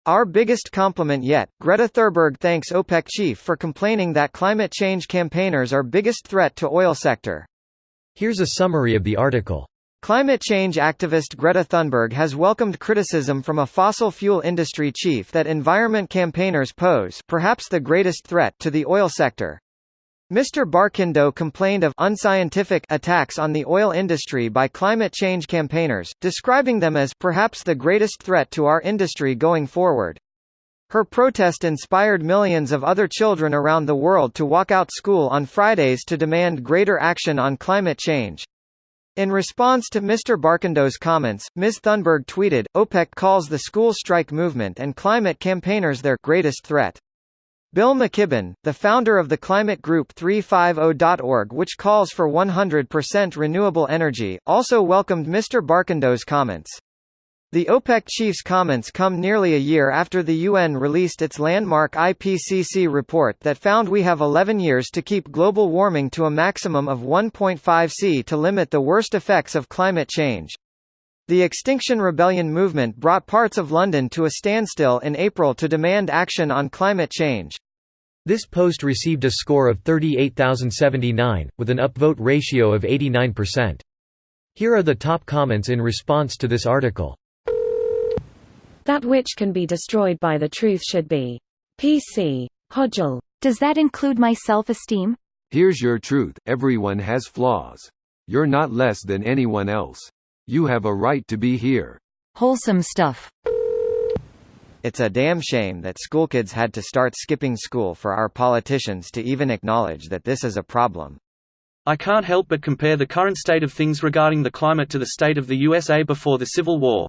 Our biggest compliment yet. Greta Thurberg thanks OPEC chief for complaining that climate change campaigners are biggest threat to oil sector. Here's a summary of the article. Climate change activist Greta Thunberg has welcomed criticism from a fossil fuel industry chief that environment campaigners pose perhaps the greatest threat to the oil sector. Mr. Barkindo complained of unscientific attacks on the oil industry by climate change campaigners, describing them as perhaps the greatest threat to our industry going forward. Her protest inspired millions of other children around the world to walk out school on Fridays to demand greater action on climate change. In response to Mr. Barkindo's comments, Ms. Thunberg tweeted, "OPEC calls the school strike movement and climate campaigners their greatest threat." Bill McKibben, the founder of the climate group 350.org, which calls for 100% renewable energy, also welcomed Mr. Barkindo's comments. The OPEC chief's comments come nearly a year after the UN released its landmark IPCC report that found we have 11 years to keep global warming to a maximum of 1.5 C to limit the worst effects of climate change. The Extinction Rebellion movement brought parts of London to a standstill in April to demand action on climate change. This post received a score of 38,079, with an upvote ratio of 89%. Here are the top comments in response to this article. That which can be destroyed by the truth should be. PC. Hodgel. Does that include my self-esteem? Here's your truth: everyone has flaws. You're not less than anyone else. You have a right to be here. Wholesome stuff. It's a damn shame that schoolkids had to start skipping school for our politicians to even acknowledge that this is a problem. I can't help but compare the current state of things regarding the climate to the state of the USA before the Civil War.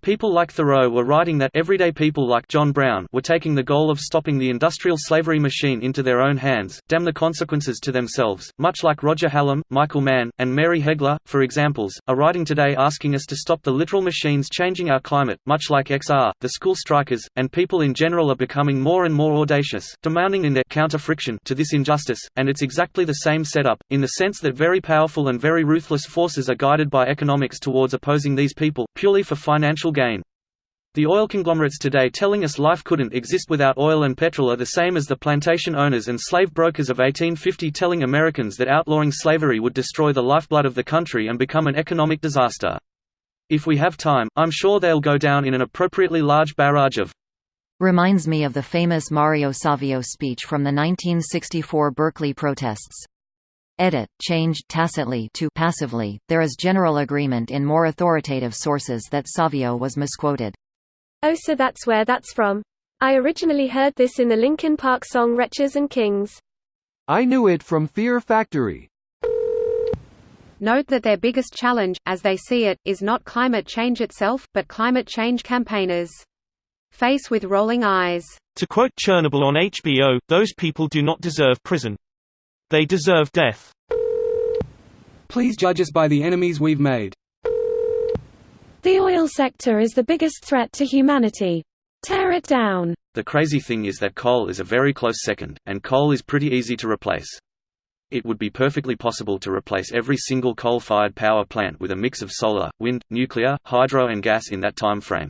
People like Thoreau were writing that everyday people like John Brown were taking the goal of stopping the industrial slavery machine into their own hands, damn the consequences to themselves, much like Roger Hallam, Michael Mann, and Mary Hegler, for examples, are writing today asking us to stop the literal machines changing our climate, much like XR, the school strikers, and people in general are becoming more and more audacious, demanding in their counter-friction to this injustice, and it's exactly the same setup, in the sense that very powerful and very ruthless forces are guided by economics towards opposing these people, purely for financial gain. The oil conglomerates today telling us life couldn't exist without oil and petrol are the same as the plantation owners and slave brokers of 1850 telling Americans that outlawing slavery would destroy the lifeblood of the country and become an economic disaster. If we have time, I'm sure they'll go down in an appropriately large barrage of. Reminds me of the famous Mario Savio speech from the 1964 Berkeley protests. Edit, changed tacitly to passively. There is general agreement in more authoritative sources that Savio was misquoted. Oh, so that's where that's from. I originally heard this in the Linkin Park song Wretches and Kings. I knew it from Fear Factory. Note that their biggest challenge, as they see it, is not climate change itself, but climate change campaigners. Face with rolling eyes. To quote Chernobyl on HBO, those people do not deserve prison. They deserve death. Please judge us by the enemies we've made. The oil sector is the biggest threat to humanity. Tear it down. The crazy thing is that coal is a very close second, and coal is pretty easy to replace. It would be perfectly possible to replace every single coal-fired power plant with a mix of solar, wind, nuclear, hydro and gas in that time frame.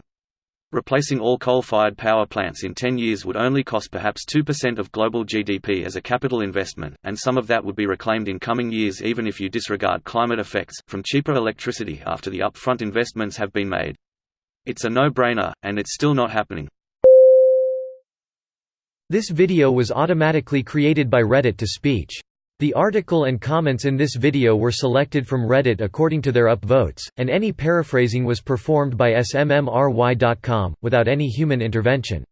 Replacing all coal-fired power plants in 10 years would only cost perhaps 2% of global GDP as a capital investment, and some of that would be reclaimed in coming years even if you disregard climate effects, from cheaper electricity after the upfront investments have been made. It's a no-brainer, and it's still not happening. This video was automatically created by Reddit to speech. The article and comments in this video were selected from Reddit according to their upvotes, and any paraphrasing was performed by smmry.com, without any human intervention.